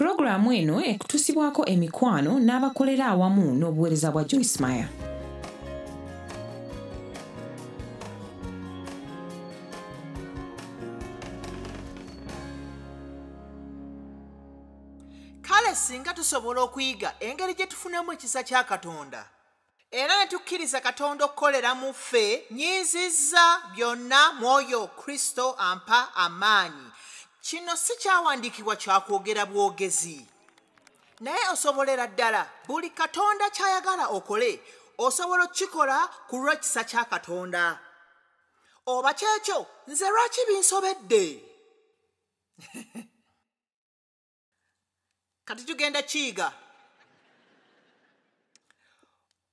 Pulogulaamu eno ekutusibwako emikwano n'abakolera awamu n'obuweereza bwa Joyce Meyer. Kale singa tusobola okuyiga engeri gye tufunamu ekisa kya Katonda era ne tukkiriza Katonda okukolera mu ffe, nyiizizza byonna Mwoyo Kristo ampa amaanyi. Kino si kyawandiikibwa kyakwogera bwogezi, naye osobolera ddala buli Katonda ky'ayagala okole osobola okukikola ku lw'ekisa kya Katonda. Oba kyekyo nze lwaki binsobedde? Kati tugenda kiyiga.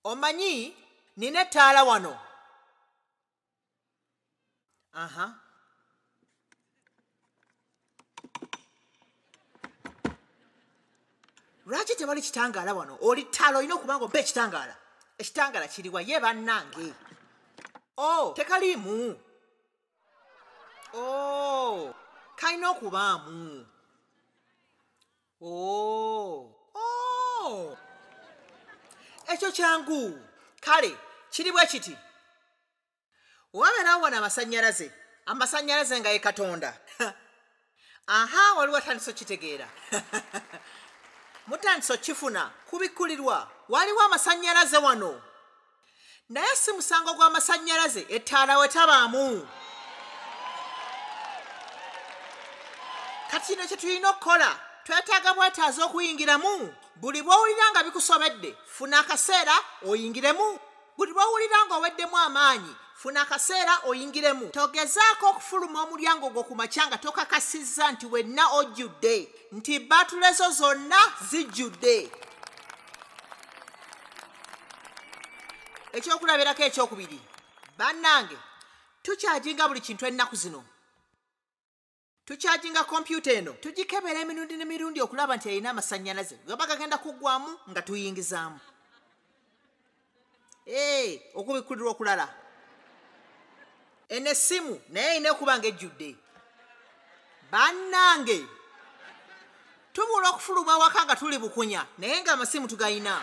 Omanyi nina ettaala wano. Lwaki tewali kitangaala wano? Oli ttaala olina okuba nga ompa ekitangaala. Ekitangaala kiriwa ye bannange? Tekaliimu. Kalina okubaamu. Ekyo kyangu. Kale kiri bwe kiti. Wabeerawo wano amasannyalaze nga ye Katonda. Waliwo atandise okitegeera. Mutandise okifuna kubikkulirwa. Waliwo amasannyalaze wano, naye si musango gw'amasannyalaze ettaala we tabaamu. Kati kino kye tulina okukola, twetaaga bwetaaza okuyingiramu. Buli bw'owulira nga bikusobedde, funa akaseera oyingiremu. Buli bw'owulira nga oweddemu amaanyi, funa akaseera oyingiremu. Togezaako okufuluma omulyango gwo ku makya nga tokakasizza nti wenna ojjudde, nti baatule zo zonna zijjudde. Ekyokulabirako ekyokubiri, bannange, tukyajinga buli kintu ennaku zino. Tukyajinga kompyuta eno, tugikebera emirundi n'emirundi okulaba nti erina amasannyalaze gaba gagenda kuggwamu nga tuyingizaamu. Okubikkulirwa okulala. Eno essimu naye erina okuba nga ejjudde. Bannange, tubula okufuluma awaka nga tuli bukunya naye nga amasimu tugayina.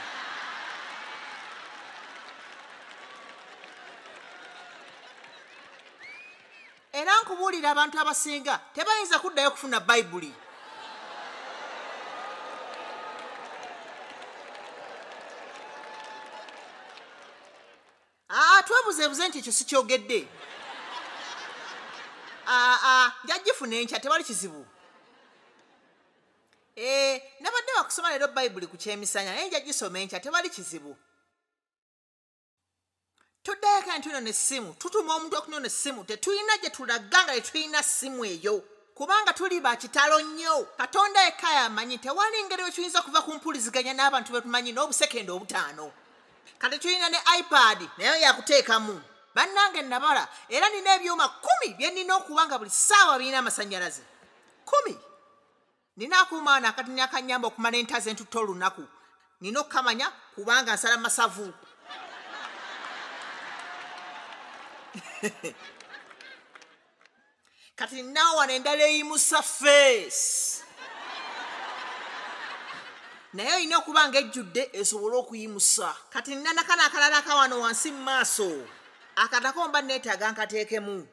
Era nkubuulira abantu abasinga tebayinza kuddayo kufuna Bayibuli. Twebuzeebuze nti ekyo si kyogedde. Njagifuna enkya, tewali kizibu. Nabadde bakusoma leero Bayibuli ku kyemisanya naye njagisoma enkya, tewali kizibu. Tuddayo kale tunona essimu, tutuma omuntu okunona essimu, tetulina gye tulaga nga tetulina ssimu eyo, kubanga tuli bakitalo nnyo. Katonda yekka y'amanyi, tewali ngeri we tuyinza kuva ku mpuliziganya n'abantu be tumanyi n'obusekende obutaano. Kati tulina ne iPad naye yakuteekamu. Bannange nabala era nina ebyuma 10 bye nnina okuba nga buli ssaawa birina amasannyalaze. 10. Nina akuumaana akatini akannyamba okumala entaze entutta olunaku. Nina okukamanya kubanga nsala masavu. Kati naawe wano endala eyimusa face. Naye olina okuba nga ejjudde esobole okuyimusa. Kati nina nakano akalala akawano wansi mu maaso. Akatako mba neetaaga nkateekemu.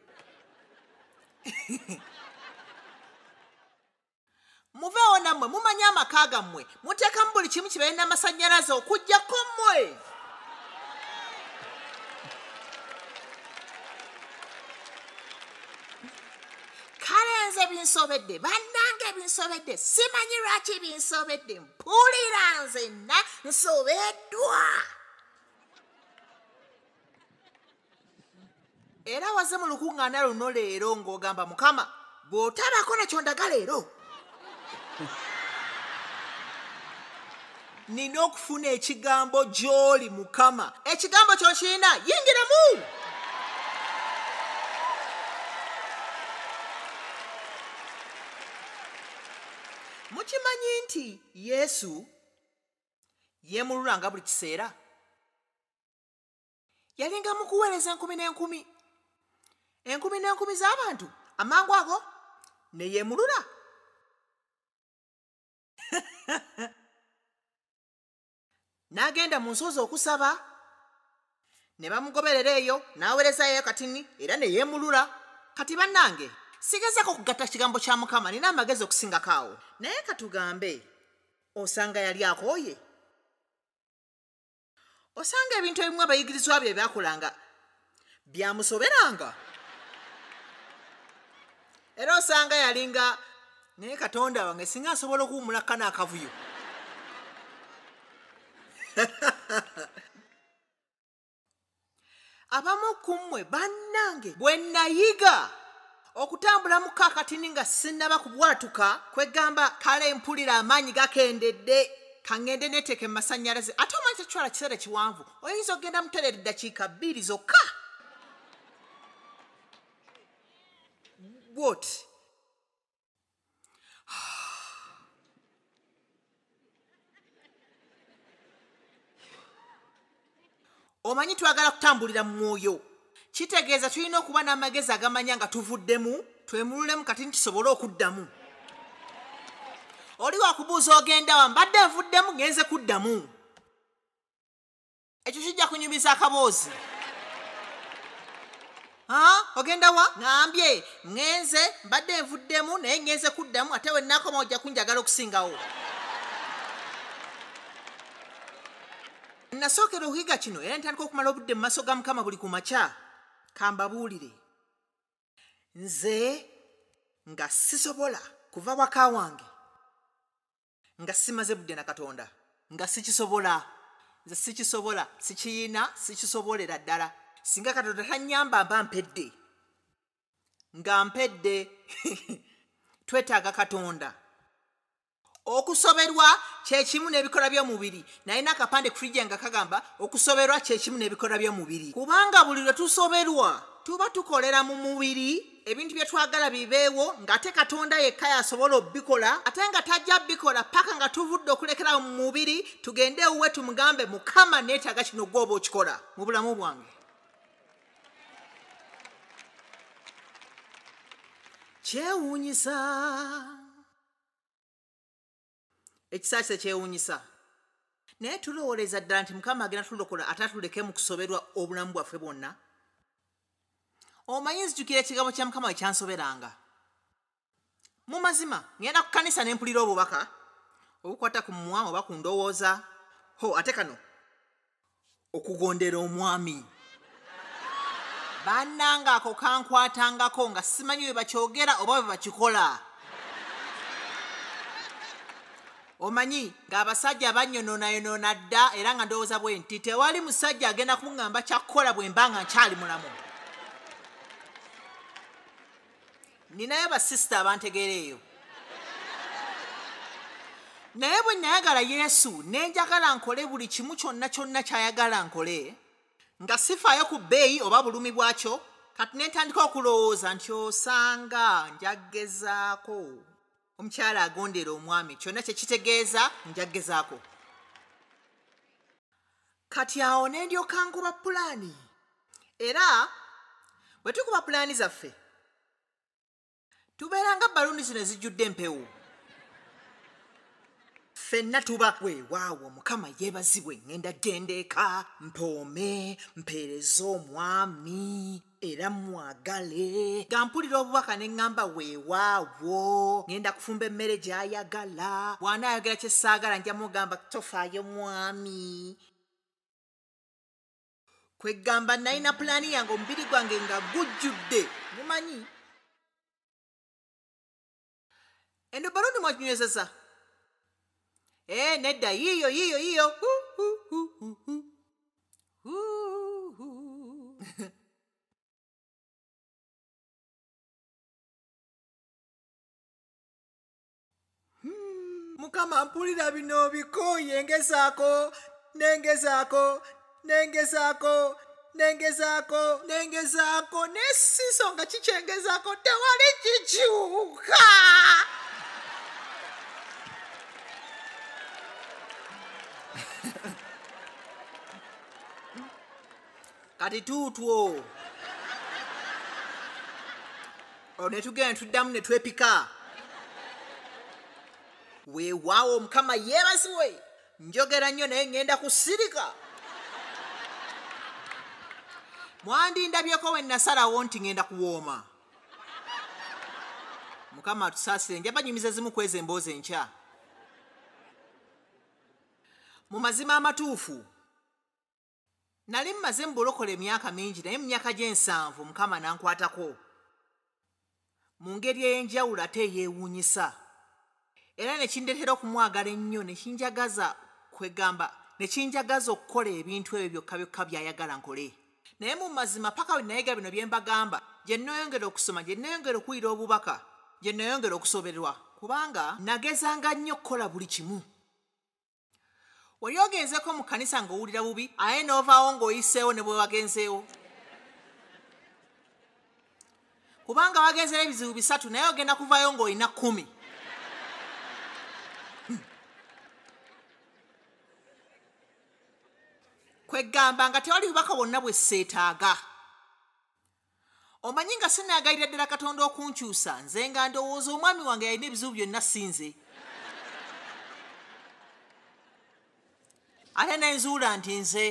Muveewo nammwe mumanye amaka gammwe. Muteekamu buli kimu kibeere n'amasannyalaze okuggyako mmwe. Kale nze binsobedde, bannange binsobedde, simanyi lwaki binsobedde, mpulira nzenna nsobeddwa. Era waze mu lukuŋŋaana luno leero ng'ogamba Mukama, bw'otabaako nakyo ndaga leero. Nina okufuna ekigambo gy'oli Mukama. Ekigambo ky'okirina, yingiramu. Mukimanyi nti Yesu yeemulula nga buli kiseera? Yalinga mu kuweereza 10,000. 10,000 z'abantu amangu ago ne yeemulula. N'agenda mu nsozi okusaba ne bamugoberera eyo n'aweerezayo katini era ne yeemulula. Kati bannange sigezaako kugatta kigambo kya Mukama, nina amagezi okusingako awo. Naye katugambe osanga yali akooye? Osanga ebintu ebimu abayigirizwa bye byakolanga byamusoberanga? Era osanga yalinga naye Katonda wange singa asobola okuwumulako n'akavuyo. Abamu ku mmwe bannange bwe nayiga okutambula mu kakatini nga sinnaba kubwatuka, kwegamba kale mpulira amaanyi gakendedde kangende neteeke mu masannyalaze. Ate omanyi tekitwala kiseera kiwanvu, oyinza okgenda muterera eddakiika 2 zokka. What? Omanyi twagala kutambulira mu mwoyo. Kitegeeza tulina okuba n'amagezi agamanya nga tuvuddemu, twemululemu kati ntisobole okuddamu. Oli wakubuuza ogenda wa, mbadde nvuddemu ngenze kuddamu. Ekyo kijja kunyumiza akaboozi. Ogenda wa? Ngambye ngenze mbadde nvuddemu naye ngenze kuddamu, ate we nnaakoma ojja kunjagala okusingawo. Nasookera okuyiga kino era ntandika okumala obudde mu maaso ga Mukama buli ku makya. Kambabuulire, nze nga sisobola kuva waka wange nga simaze budde na Katonda, nga sikisobola. Nze sikisobola, sikiyina, sikisobolera ddala. Singa Katonda tannyamba mba mpedde. Nga mpedde. Twetaaga Katonda. Okusoberwa kyekimu n'ebikolwa by'omubiri. Naye n'akapande ku frijja nga kagamba okusoberwa kyekimu n'ebikolwa by'omubiri. Kubanga buli lwe tusoberwa tuba tukolera mu mubiri ebintu bye twagala bibeewo, ng'ate Katonda yekka yasobola obbikola, ate nga tajja bikola paka nga tuvudde okulekera mu mubiri tugende ewuwe tumugambe Mukama neetaaga kino gw'oba okikola mu bulamu bwange. Kyewuunyisa. Ekisaakise kyewuunyisa. Naye tulowooleza ddala nti Mukama agenda tulokola ate atuleke mu kusoberwa obulamu bwaffe bwonna. Omanyi nzijukira ekigambo kya Mukama ekyansoberanga. Mu mazima ngenda ku kkanisa ne mpulira obubaka obukwata ku mmwa oba ku ndowooza. Ate kano okugondera omwami. Bannanga ako kankwatangako nga simanyi bwe bakyogera oba bwe bakikola. Omanyi ng'abasajja bannyonoonayonona dda era nga ndowooza bwe nti tewali musajja agenda kuŋŋamba kyakkola bwe mba nga nkyali mulamu. Ninayo basisita abantegeera eyo. Naye bwe nayagala Yesu ne njagala nkole buli kimu kyonna kyonna ky'ayagala nkole, nga sifaayo ku bbeeyi oba bulumi bwakyo, kati ne ntandika okulowooza nti osanga njaggezaako. Omukyala agondera omwami kyonna kye kitegeeza njaggezaako. Kati awo ne ndyoka nkuba pulaani. Era bwe tukuba pulaani zaffe tubeera nga baluuni zino ezijjudde empewo. Ffenna tuba weewaawo Mukama yeebazibwe, ngenda genda eka mpoome mpeereze omwami era mwagale. Nga mpulira obubaka ne ŋŋamba weewaawo ngenda kufumba emmere gy'ayagala. Bw'anaayagala kye saagala nja mugamba tofaayo mwami. Kwegamba nalina pulaani yange omubiri gwange nga gujjudde. Mumanyi endo baluuni mwaginywezeza? Nedda yiyo. Mukama mpulira bino bikooye ngezaako n'essiso nga kikyengezaako tewali kikyuka. Kati tuutwo ne tugenda tuddamu ne twepika. weewaawo Mukama yeebazibwe njogera nnyo naye ŋŋenda kusirika mwandindabyeko we nasalawo nti ŋŋenda kuwooma Mukama atusaasire nja banyumiza zimu kweza emboozi enkya mu mazima amatuufu nali mmaze mu bulokole emyaka mingi naye mu myaka gye7 Mukama nankwatako mu ngeri ey'enjawulo ate eyeewuunyisa era ne kindeetera okumwagala ennyo ne kinjagaza kwegamba ne kinjagaza okukola ebintu ebyo byokka byokka by'ayagala nkole naye mu mazima paka we nayiga bino bye mbagamba gye nneeyongera okusoma gye nneeyongera okuwulira obubaka gye nneeyongera okusoberwa kubanga nagezanga nnyo okukola buli kimu wali ogenzeko mu kkanisa ng'owulira bubi aye n'ovaawo ng'oyiseewo ne bwe wagenzeewo kubanga wagenzeewo ebizibu 3 naye ogenda kuvaayo ng'olina 10 kwegamba nga tewali bubaka bwonna bwe sseetaaga omanyi nga sinaagalira ddala Katonda okunkyusa nze nga ndowooza omwami wange yalina ebizibu byonna sinze ate ne nzuula nti nze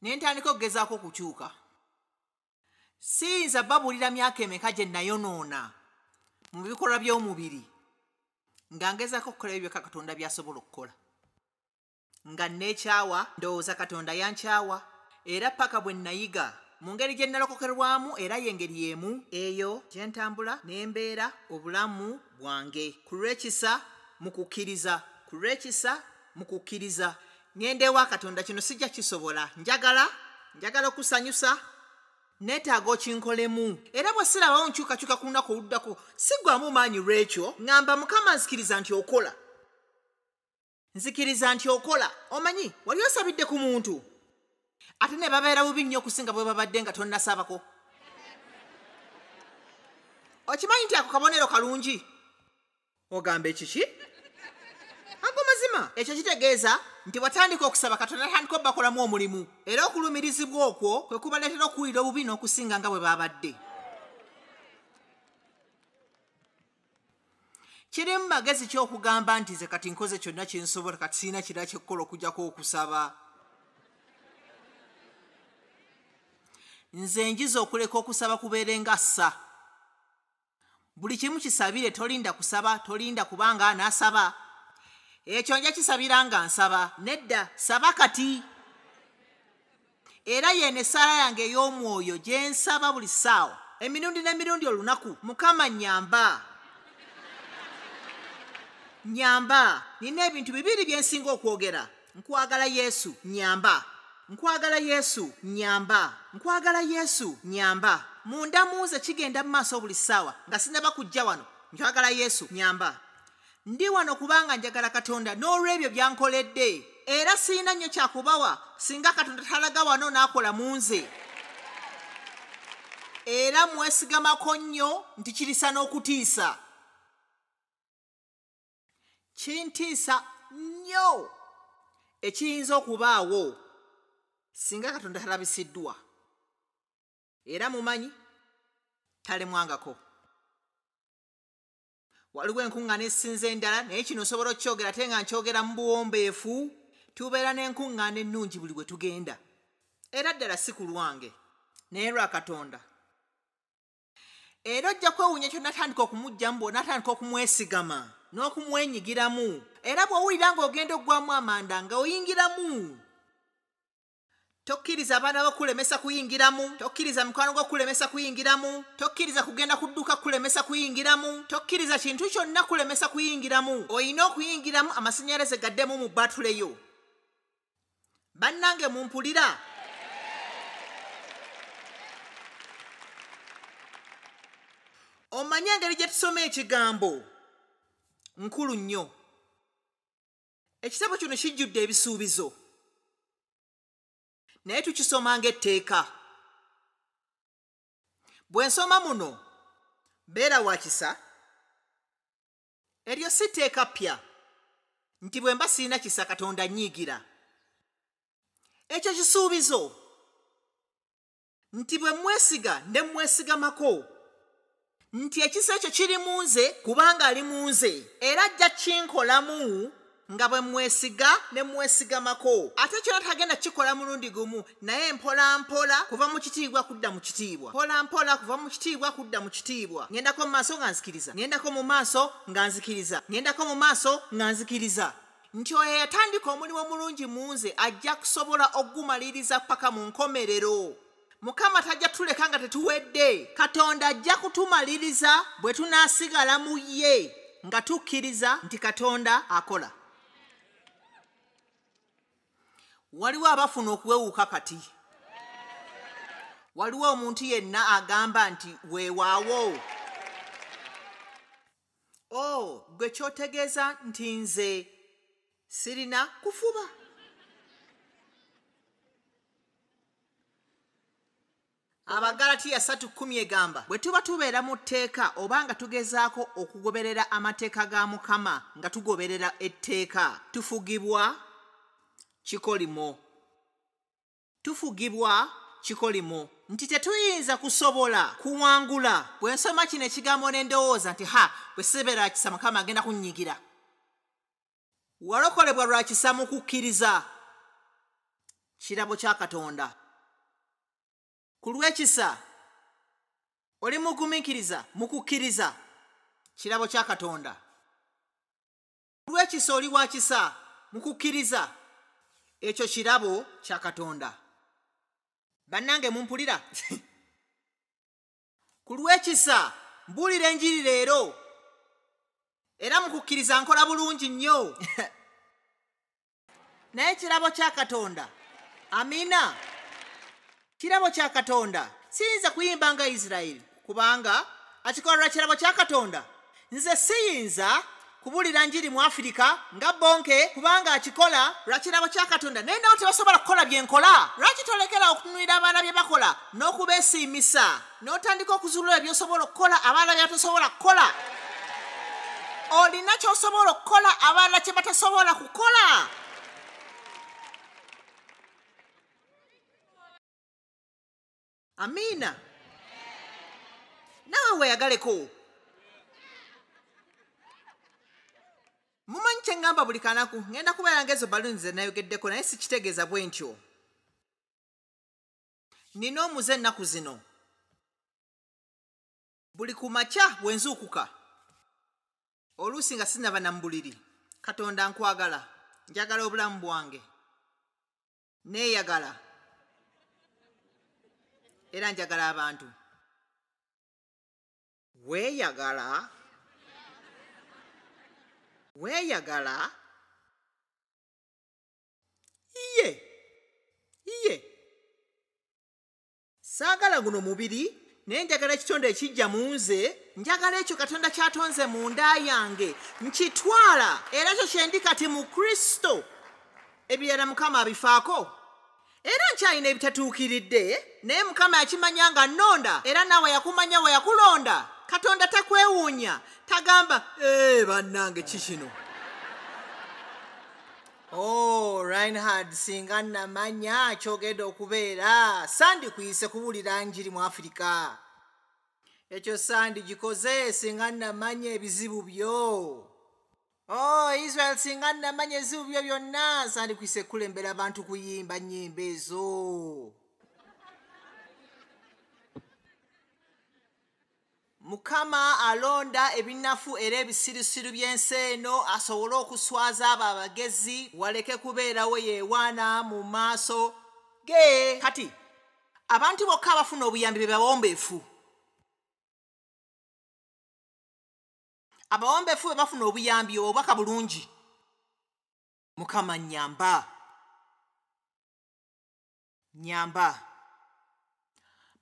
ne ntandika okugezaako okukyuka siyinza babuulira myaka emeka gye nayonoona mu bikolwa by'omubiri nga ngezaako okukola ebyo byokka Katonda by'asobola okukola nga neekyawa ndowooza Katonda yankyawa era paka bwe nayiga mu ngeri gye nalokokerwamu era y'engeri y'emu eyo gye ntambula n'embeera obulamu bwange ku lw'ekisa mu kukkiriza ngendeewa Katonda kino sijja kisobola njagala okusanyusa neetaaga okinkolemu era bwe sirabawo nkyukakyuka ku lunaku oluddako siggwamu maanyi lw'ekyo ŋŋamba Mukama nzikiriza nti okola omanyi wali osabidde ku muntu ate ne babeera bubi nnyo okusinga bwe babadde nga tonnasabako okimanyi nti ako kabonero kalungi ogamba ekiki ago mazima ekyo kitegeeza nti watandika okusaba Katonda atandika obbakolamu omulimu era okulumirizibwa okwo kwe kubaleetera okuwulira obubi n'okusinga nga bwe babadde kiri mu magezi ky'okugamba nti nze kati nkoze kyonna kye nsobola kati sirina kirala kyekukola okugyako okusaba nze njiza okuleka okusaba kubeere nga ssa buli kimu kisabire tolinda kusaba tolinda kubanga n'asaba ekyo nja kisabira nga nsaba nedda saba kati era yene essaala yange ey'omwoyo gye nsaba buli ssaawa emirundi n'emirundi olunaku Mukama nyamba nina ebintu 2 bye nsinga okwogera nkwagala Yesu nyamba munda muze kigenda mu maaso buli ssaawa nga sinaba kujja wano nkwagala Yesu nyamba ndi wano kubanga njagala Katonda n'olw'ebyo byankoledde era sirina nnyo kyakubawa singa Katonda talaga wano n'akola mu nze era mwesigamako nnyo nti kirisa n'okutiisa kintiisa nnyo ekiyinza okubaawo singa Katonda talabisiddwa era mumanyi talemwangako waliwo enkuŋŋaana esinze endala naye kino osobola okukyogera ate nga nkyogera mu buwombeefu tubeera n'enkuŋŋaana ennungi buli bwe tugenda era ddala si ku lwange naye lwa Katonda era ojja kwewuunya kyonnatandika okumugjamu bw'onaatandika okumwesigama n'okumwenyigiramu era bw'owulira ng'ogenda oggwamu amanda nga oyingiramu tokkiriza abaana b'okulemesa kuyingiramu tokkiriza mukwano gw'okulemesa kuyingiramu tokkiriza kugenda ku dduuka kulemesa kuyingiramu tokkiriza kintu kyonna kulemesa kuyingiramu olina okuyingiramu amasannyalaze gaddemu mu batuleyo bannange mumpulira omanye engeri gye tusoma ekigambo nkulu nnyo ekitabo kino kijjudde ebisuubizo naye tukisoma ng'etteeka bwe nsoma muno beera wa kisa eryo si tteeka ppya nti bwe mba sirina kisa Katonda nnyiigira ekyo kisuubizo nti bwe mwesiga ne mwesigamako nti ekisa ekyo kiri mu nze kubanga ali mu nze era ajja kinkolamu nga bwe mwesiga ne mwesigamako. Ate kyona tagenda kikola mulundi gumu, naye mpolampola kuva mu kitiibwa kudda mu kitiibwa, mpolampola kuva mu kitiibwa kudda mu kitiibwa. Ngendako mu maaso nga nzikiriza, ngendako mu maaso nga nzikiriza, ngendako mu maaso nga nzikiriza. Nti oyo yatandika omulimu omulungi mu nze ajja kusobola okugumaliriza paka mu nkomerero. Mukama tajja tuleka nga tetuwedde. Katonda ajja kutumaliriza bwe tunaasigala mu ye nga tukkiriza nti Katonda akola. Waliwo abafuna okuwewuuka kati. Waliwo omuntu yenna agamba nti weewaawo. Gwe kyotegeeza nti nze sirina kufuba. Abagalatiya 3:10 egamba bwe tuba tubeera mu tteeka oba nga tugezaako okugoberera amateeka ga Mukama nga tugoberera etteeka, tufugibwa kikolimo. Tufugibwa kikolimo. Nti tetuyinza kusobola kuwangula. Bwe nsoma kino ekigambo ne ndowooza nti bwe sibeera kisa Mukama agenda kunnyigira. Walokolebwa lwa kisa mu kukkiriza. Kirabo kya Katonda. Ku lw'ekisa oli mugumiikiriza mu kukkiriza. Kirabo kya Katonda. Ku lw'ekisa oli wa kisa mu kukkiriza. Ekyo kirabo kya Katonda. Bannange mumpulira? Ku lw'ekisa mbuulira enjiri leero era mu kukkiriza nkola bulungi nnyo. Naye kirabo kya Katonda. Amina. Kirabo kya Katonda. Siyinza kuyimba nga Isirayiri kubanga akikola lwa kirabo kya Katonda. Nze siyinza kubuulira njiri mu Afirika nga bonke kubanga akikola lwa kirabo kya Katonda. Naye nawo tebasobola kukola bye nkola. Lwaki tolekera okutunuulira abaana bye bakola n'okubeesiimisa n'otandika okuzuula by'osobola okukola abaana bye batasobola kukola? Olina ky'osobola okukola abaana kye batasobola kukola. Amina. Nawe weeyagaleko. Mumanyi kye ngamba buli kanaku, ngenda kubeera ng'ezo baluni ze nayogeddeko naye sikitegeeza bwe ntyo. Nina omuze ennaku zino. Buli ku makya bwe nzuukuka, oluusi nga sinaba na mu buliri, Katonda nkwagala, njagala obulamu bwange, neeyagala era njagala abantu. Weeyagala? Weeyagala? Iye. Saagala guno mubiri, naye njagala ekitonde ekijja mu nze, njagala ekyo Katonda kyatonze mu nda yange, nkitwala, era ekyo kye ndi kati mu Kristo. Ebirala Mukama abifaako. Era nkyalina ebitatuukiridde, naye Mukama yakimanya nga nnonda, era naawe yakumanya we yakulonda. Katonda takwewuunya, tagamba, bannange kikino. Reinhard singa namanya kyogedde okubeera, sandikuyise kubuulira njiri mu Afirika. Ekyo sandigikoze singa namanya ebizibu byo. Israel singa namanya ebizibu byo byonna, sandikuyise kulembera abantu kuyimba nnyimba ezo. Mukama alonda ebinafu era ebisirusiru by'ensi eno asobole okuswaza abo abagezi, waleke kubeerawo yeewaana mu maaso ge. Kati abantu bokka abafuna obuyambi be bawombeefu. Abawombeefu be bafuna obuyambi obubaka bulungi. Mukama nnyamba.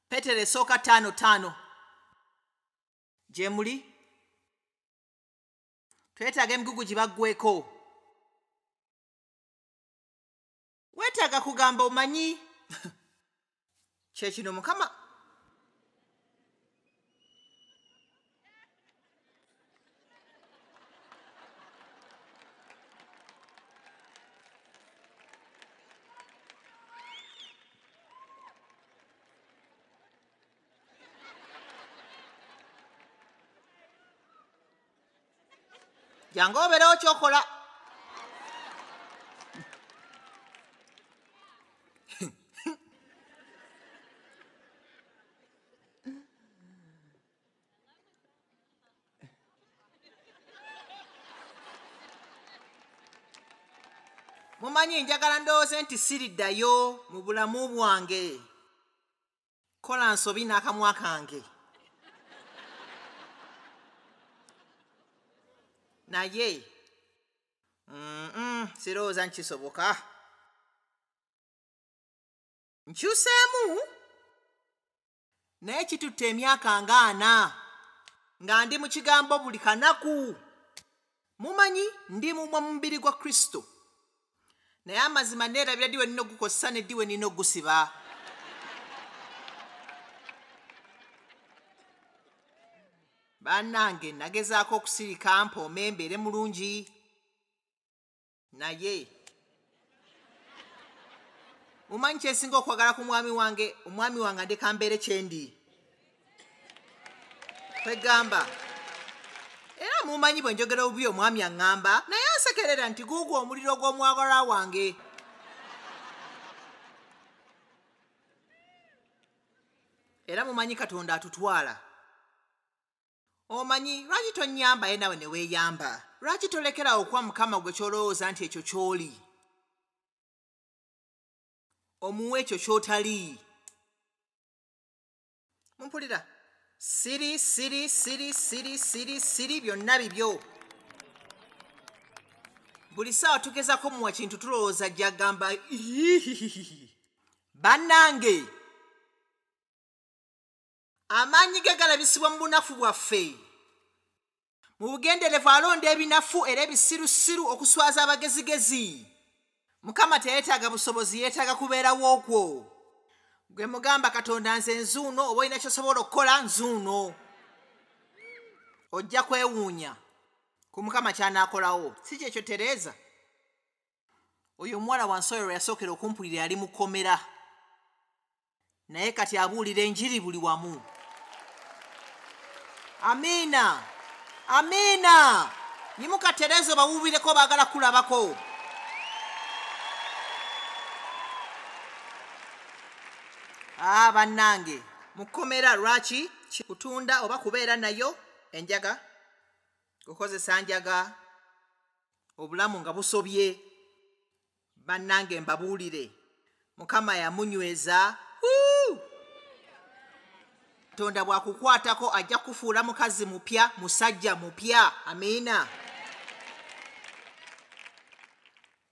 Peetero esooka 5:5. Gye muli? Twetaaga emigugu gye baggweko. Weetaaga kugamba omanyi. Kye kino Mukama. jangu obeerewo ky'okola. Mumanyi njagala ndowooze nti siriddayo mu bulamu bwange. Kola nsobi n'akamwa kange. Naye sirowooza nkisoboka. Nkyuseemu naye kitutte emyaka nga 4 nga ndi mu kigambo buli kanaku. Mumanyi ndi mu mubiri gwa Kristo. Naye amazima neerabira ddi we nina ogukozesa ne ddi we nina ogusiba. Bannange nagezaako okusirika mpoome mbeere mulungi. Naye mumanyi kyesinga okwagala ku omwami wange ndeka mbeere kyendi. Kwegamba era mumanyi bwe njogera obubi omwami aŋŋamba naye ansekerera nti guugwo omuliro gw'omwagalwa wange. Era mumanyi Katonda atutwala. Omanyi lwaki tonnyambaye nawe ne weeyamba? Lwaki tolekerawo okuwa Mukama gwe ky'olowooza nti ekyo ky'oli? Omuwe ekyo ky'otali. Mumpulira? Siri byonna bibyo. Buli ssaawa tugezako muwa kintu tulowooza gy'agamba. Bannange, amaanyi ge galabisibwa mu bunafu bwaffe. Mu bugenderevu alonda ebinafu era ebisirusiru okuswaza abagezigezi. Mukama teyeetaaga busobozi, yeetaaga kubeerawo okwo. Gwe mugamba Katonda nze nzuuno, oba olina ky'osobola okukola nzuuno. Ojja kwewuunya ku Mukama ky'anaakolawo. Si kyekyo Tereza? Oyo omuwala wa Nsoyero yasookera okumpulira yali mu kkomera. Naye kati abuulira enjiri buli wamu. Amiina. Amiina. Nyimuka Tereza bawuubireko baagala kulabako. Bannange, mu kkomera lwaki? Kutunda oba kubeera nayo enjaga, kukozesa njaga, obulamu nga busobye. Bannange mbabuulire, Mukama yamunyweza. Katonda bw'akukwatako ajja kufuula mukazi mupya, musajja mupya. Amiina.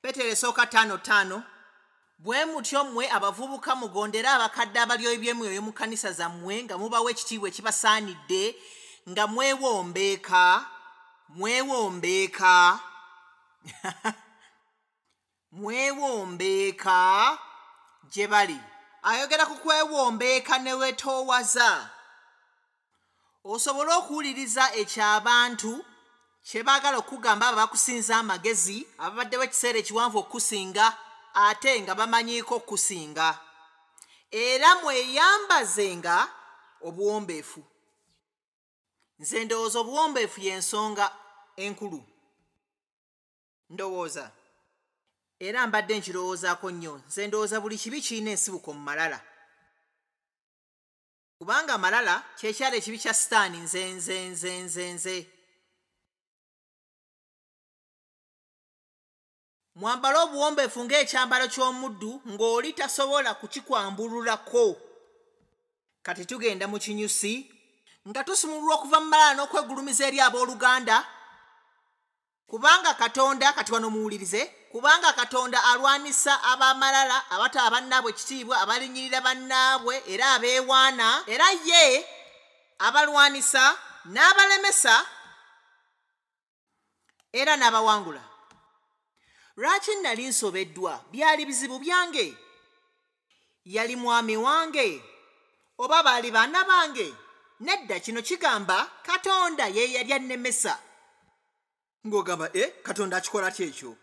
Peetero esooka 5:5. Bwe mutyo mmwe abavubuka mugondera abakadde abalyo eby'emyoyo mu kkanisa zammwe nga mubawa ekitiibwa ekibasaanidde, nga mwewombeeka gye bali. Ayogera ku kwewombeeka ne weetoowaza. Osobola okuwuliriza eky'abantu kye baagala okugamba abo bakusinza amagezi, ababaddewo ekiseera ekiwanvu okusinga, ate nga bamanyiiko okusinga. Era mweyambazenga obuwombeefu. Nze ndowooza obuwombeefu y'ensonga enkulu. Ndowooza. Era mbadde nkirowoozaako nnyo. Nze ndowooza buli kibi kirina ensibuko mu malala. Kubanga amalala kyekyala ekibi kya Sitaani. Nze. Mwambale obuwombeefu ng'ekyambalo ky'omuddu ng'oli tasobola kukikwambululako. Kati tugenda mu kinyusi nga tusumululwa okuva mu malala n'okwegulumiza eri abooluganda. Kubanga Katonda, kati wano muwulirize, kubanga Katonda alwanisa ab'amalala, abataba bannaabwe ekitiibwa, abalinnyirira bannaabwe era abeewaana, era ye abalwanisa n'abalemesa era n'abawangula. Lwaki nali nsobeddwa? Byali bizibu byange? Yali mwami wange? Oba baali baana bange? Nedda, kino kigamba Katonda ye yali annemesa. Ng'ogamba Katonda akikola ki ekyo?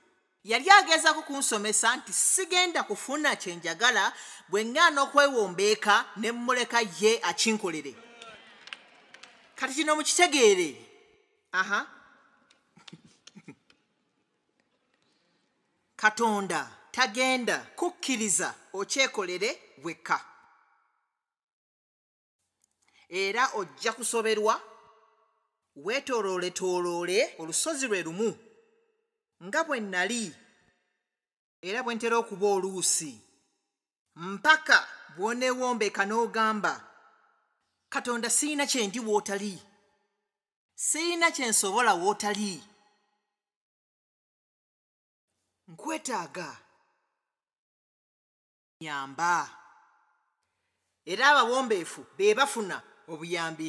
Yali agezaako kunsomesa nti sigenda kufuna kye njagala bwe ŋŋaana okwewombeeka ne mmuleka ye akinkolere. Kati kino mukitegeere. katonda tagenda kukkiriza okyekolere wekka era ojja kusoberwa weetooloole olusozi lwe lumu nga bwe nnali era bwe ntera okuba oluusi mpaka bw'oneewombeka n'ogamba katonda sirina kye ndi w'otali sirina kye nsobola w'otali nkwetaaga nyamba era abawombeefu be bafuna obuyambi